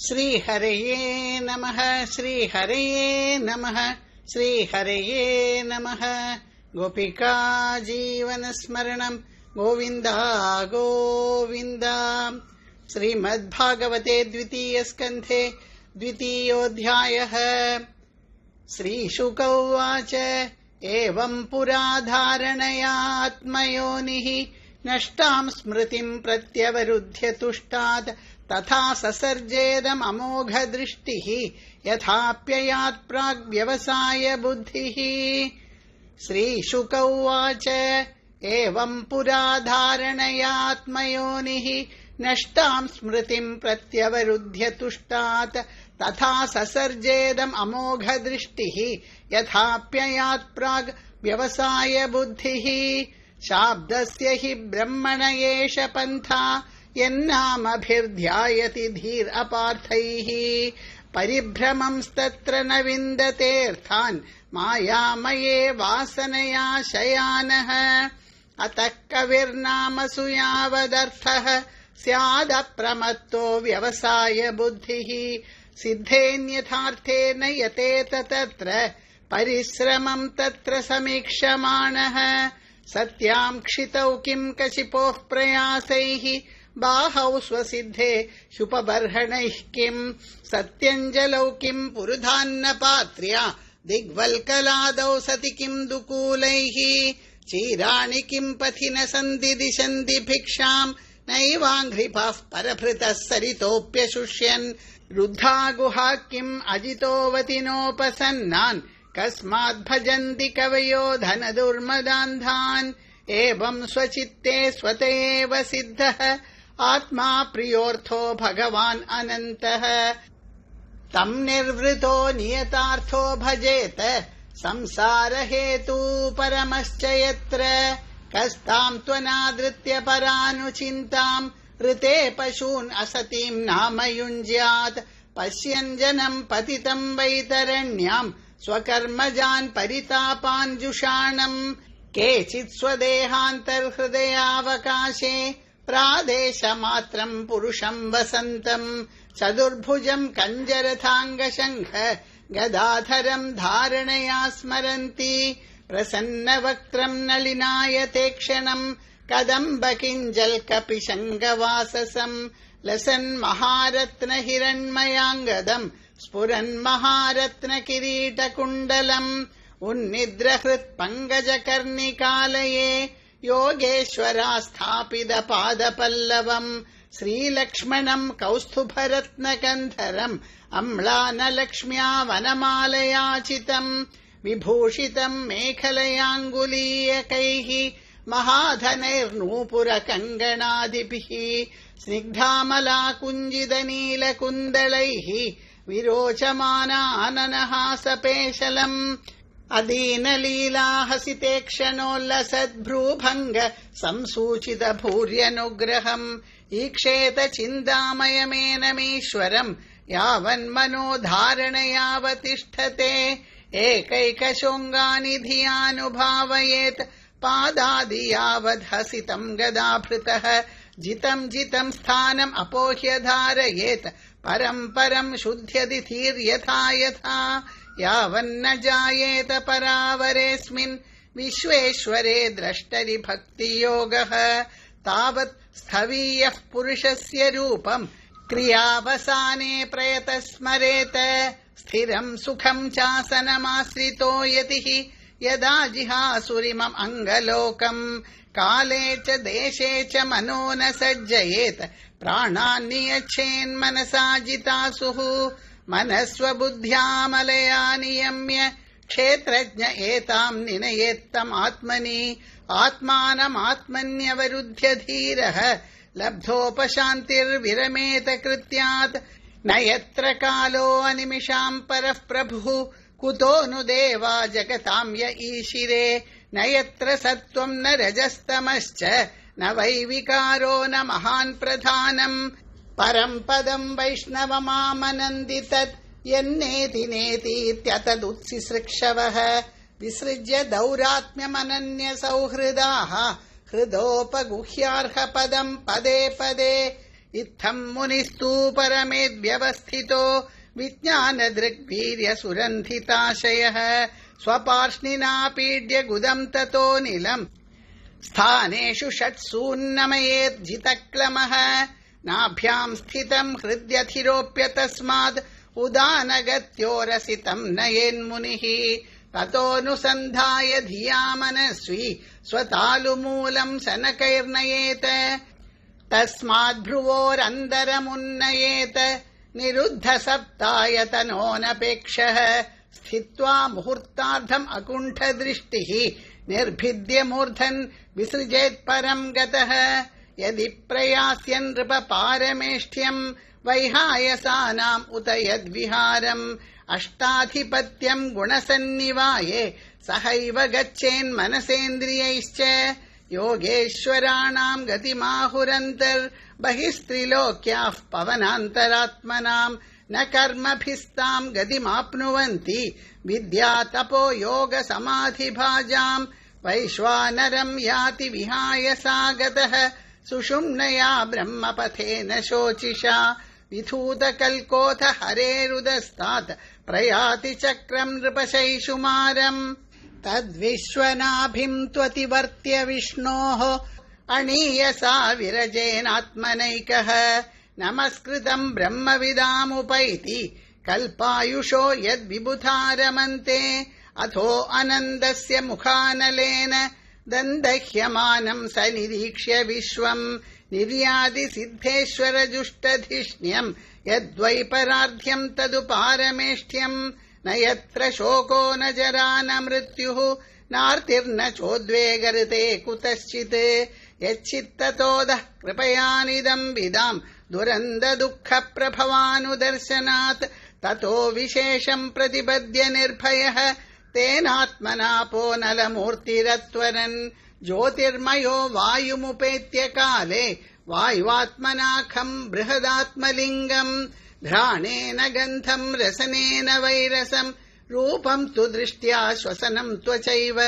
श्रीहरये नमः श्रीहरये नमः श्रीहरये नमः। गोपिका जीवनस्मरणं गोविन्द गोविन्द। श्रीमद्भागवते द्वितीयस्कन्धे द्वितीयोऽध्यायः। श्रीशुक उवाच एवं पुरा धारणया आत्मयोनिः नष्टां स्मृतिं प्रत्यवरुध्य तुष्टात् तथा ससर्जेदमोघदृष्टिः यथाप्ययात् प्राग्व्यवसाय बुद्धिः। श्रीशुक उवाच एवं पुरा धारणया आत्मयोनिः नष्टां स्मृतिं प्रत्यवरुध्य तुष्टात् तथा ससर्जेदमोघदृष्टिः यथाप्ययात् प्राग् व्यवसाय बुद्धिः। शाब्दस्य हि ब्रह्मण एष पन्था यन्नामभिर्ध्यायति धीर् अपार्थैः परिभ्रमंस्तत्र न विन्दतेऽर्थान् मायामये वासनया शयानः। अतः कविर्नामसु यावदर्थः स्यादप्रमत्तो व्यवसाय बुद्धिः सिद्धेन्यथार्थेन यतेत तत्र परिश्रमं तत्र समीक्षमाणः। सत्यां क्षितौ किं कशिपोः प्रयासैः बाहौ स्वसिद्धे शुपबर्हणैः किं सत्यञ्जलौ किं पुरुधान्नपात्र्या दिग्वल्कलादौ सति किं दुकूलैः चीराणि किं पथि न सन्ति दिशन्ति भिक्षां नैवाङ्घ्रिपाः परभृतः सरितोऽप्यशुष्यन् रुद्धा गुहा किम् अजितोऽवतिनोपसन्नान् कस्माद् भजन्ति कवयो धनदुर्मदान्धान्। एवं स्वचित्ते स्वत एव सिद्धः आत्मा प्रियोऽर्थो भगवान् अनन्तः तं निर्वृतो नियतार्थो भजेत संसारहेतु परमश्च यत्र कस्तां त्वनादृत्य परानुचिन्तां ऋते पशून् असतीं नाम युञ्ज्यात् पश्यन् जनं पतितं वैतरण्यां स्वकर्मजान् परितापान् जुषाणम् केचित् स्वदेहान्तर्हृदयावकाशे प्रादेशमात्रं पुरुषं वसन्तं चतुर्भुजं कञ्जरथाङ्गशङ्ख गदाधरं धारणया स्मरन्ति प्रसन्नवक्त्रं नलिनायते क्षणं कदम्बकिञ्जल्कपिशङ्गवाससं लसन् महारत्न हिरण्मयाङ्गदम् स्फुरन् महारत्न किरीटकुण्डलम् उन्निद्रहृत्पङ्कजकर्णिकालये योगेश्वरा स्थापित पादपल्लवम् श्रीलक्ष्मणम् कौस्तुभरत्नकन्धरम् अम्लानलक्ष्म्या वनमालयाचितम् विभूषितम् मेखलयाङ्गुलीयकैः महाधनैर्नूपुरकङ्गणादिभिः स्निग्धामलाकुञ्जितनीलकुन्दलैः विरोचमानाननहासपेशलम् अदीनलीलाहसिते क्षणोल्लसद्भ्रूभङ्ग संसूचित भूर्यनुग्रहम् ईक्षेत चिन्तामयमेनमीश्वरम् यावन्मनो धारणयावतिष्ठते एकैकशोङ्गानि धियानुभावयेत् पादादि यावद्हसितम् गदाभृतः जितं जितं स्थानम् अपोह्य धारयेत् परं परं शुध्यति धीर्यथा यथा यावन्न जायेत परावरेऽस्मिन् विश्वेश्वरे द्रष्टरि भक्तियोगः तावत् स्थवीयः पुरुषस्य रूपम् क्रियावसाने प्रयतः स्मरेत स्थिरं सुखं चासनमाश्रितो यतिः यदा जिहासुरिमम् अङ्गलोकम् काले च देशे च मनो न सज्जयेत् प्राणान् नियच्छेन्मनसा जितासुः मनस्वबुद्ध्यामलया नियम्य क्षेत्रज्ञ एतां निनयेत्तमात्मनि आत्मानमात्मन्यवरुध्य धीरः लब्धोपशान्तिर्विरमेत कृत्यात् न यत्र कालो अनिमिषां परः प्रभुः कुतो नु देवा जगतां य ईशिरे न यत्र सत्त्वं न रजस्तमश्च न वैविकारो न महान् प्रधानम् परं पदं वैष्णवमामनन्ति तत् यन्नेति नेतीत्यतदुत्सिसृक्षवः विसृज्य दौरात्म्यमनन्य सौहृदाः हृदोपगुह्यार्हपदं पदे पदे इत्थम् मुनिस्तु परमेद्व्यवस्थितो विज्ञानदृग्वीर्यसुरन्धिताशयः स्वपार्ष्णिना पीड्य गुदम् ततो निलम् स्थानेषु षट्सून्नमयेर्जितक्लमः नाभ्याम् स्थितम् हृद्यथिरोप्य तस्माद् उदानगत्योरसितम् नयेन्मुनिः ततोऽनुसन्धाय धिया मनस्वी स्वतालुमूलम् शनकैर्नयेत तस्माद्भ्रुवोरन्दरमुन्नयेत निरुद्ध सप्तायतनोऽनपेक्षः स्थित्वा मुहूर्तार्धम् अकुण्ठदृष्टिः निर्भिद्य मूर्धन् विसृजेत्परम् गतः यदि प्रयास्यन् नृप पारमेष्ठ्यम् वैहायसानाम् उत यद्विहारम् अष्टाधिपत्यम् गुणसन्निवाये सहैव गच्छेन्मनसेन्द्रियैश्च योगेश्वराणाम् गतिमाहुरन्तर्बहिस्त्रिलोक्याः पवनान्तरात्मनाम् न कर्मभिस्ताम् गतिमाप्नुवन्ति विद्या तपो योग समाधिभाजाम् वैश्वानरम् याति विहाय सा गतः सुषुम्नया ब्रह्मपथेन शोचिषा विधूतकल्कोथ हरेरुदस्तात् प्रयाति चक्रम् नृपशैषुमारम् तद्विश्वनाभिम् त्वतिवर्त्य विष्णोः अणीयसा विरजेनात्मनैकः नमस्कृतम् ब्रह्मविदामुपैति कल्पायुषो यद्विबुधारमन्ते अथो अनन्दस्य मुखानलेन दन्दह्यमानम् स निरीक्ष्य विश्वम् निर्यादि सिद्धेश्वरजुष्टधिष्ण्यम् यद्वैपरार्ध्यम् तदुपारमेष्ठ्यम् न यत्र शोको न जरा न मृत्युः नार्तिर्न चोद्वेगऋते कुतश्चित् यच्चित्ततोदः कृपयानिदम् विदाम् दुरन्द दुःख प्रभवानुदर्शनात् ततो विशेषम् प्रतिपद्य निर्भयः तेनात्मनापो नलमूर्तिरत्वरन् ज्योतिर्मयो वायुमुपेत्य काले वायुवात्मनाखम् बृहदात्मलिङ्गम् घ्राणेन गन्धम् रसनेन वैरसम् रूपम् तु दृष्ट्या श्वसनम् त्वचैव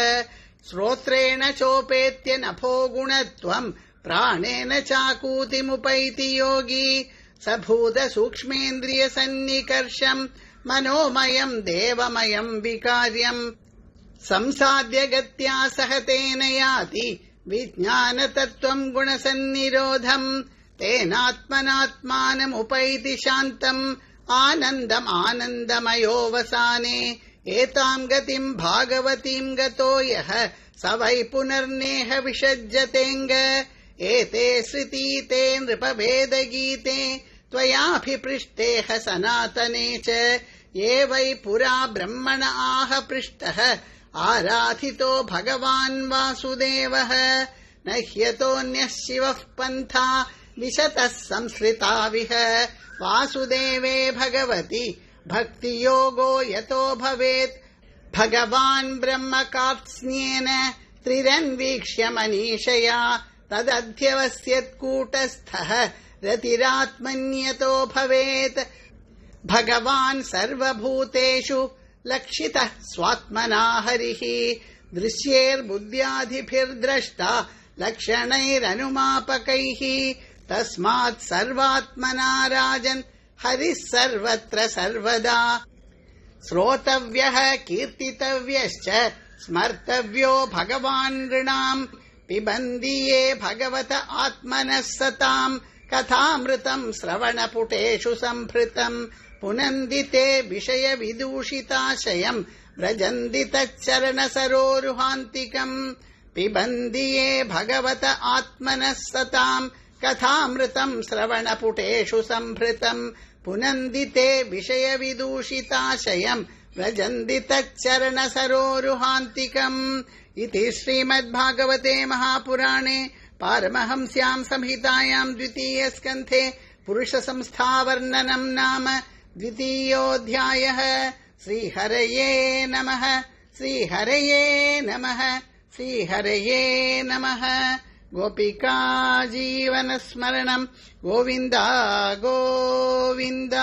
श्रोत्रेण चोपेत्य नभो गुणत्वम् प्राणेन चाकूतिमुपैति योगी सभूत सूक्ष्मेन्द्रिय सन्निकर्षम् मनोमयम् देवमयम् विकार्यम् संसाद्य गत्या सह तेन याति विज्ञानतत्त्वम् गुणसन्निरोधम् तेनात्मनात्मानमुपैति शान्तम् आनन्दमयोऽवसाने एताम् गतिम् भागवतीम् गतो यः स वै पुनर्नेह विषज्यतेऽङ्ग एते श्रुतीते नृपवेदगीते त्वयाभिपृष्टेह सनातने च ये वै पुरा ब्रह्मण आह पृष्टः आराधितो भगवान् वासुदेवः न ह्यतोऽन्यः शिवः पन्था विशतः संश्रिताविह वासुदेवे भगवति भक्तियोगो यतो भवेत् भगवान् ब्रह्मकार्त्स्न्येन त्रिरन्वीक्ष्य मनीषया तदध्यवस्यत्कूटस्थः रतिरात्मन्यतो भवेत् भगवान् सर्वभूतेषु लक्षितः स्वात्मना हरिः दृश्यैर्बुद्ध्यादिभिर्द्रष्टा लक्षणैरनुमापकैः तस्मात् सर्वात्मना राजन् हरिः सर्वत्र सर्वदा श्रोतव्यः कीर्तितव्यश्च स्मर्तव्यो भगवान् नृणाम् पिबन्ति ये भगवत आत्मनः सताम् कथामृतम् श्रवणपुटेषु सम्भृतम् पुनन्ति ते विषयविदूषिताशयम् व्रजन्ति तच्चरणसरोरुहान्तिकम् पिबन्ति ये भगवत आत्मनः सताम् कथामृतम् श्रवणपुटेषु सम्भृतम् पुनन्ति ते विषयविदूषिताशयम् व्रजन्ति तच्चरणसरोरुहान्तिकम् इति श्रीमद्भागवते महापुराणे पारमहंस्याम् संहितायाम् द्वितीयस्कन्धे पुरुषसंस्थावर्णनम् नाम द्वितीयोऽध्यायः। श्रीहरये नमः। श्रीहरये नमः। श्रीहरये नमः। गोपिका जीवनस्मरणम् गोविन्द गोविन्द।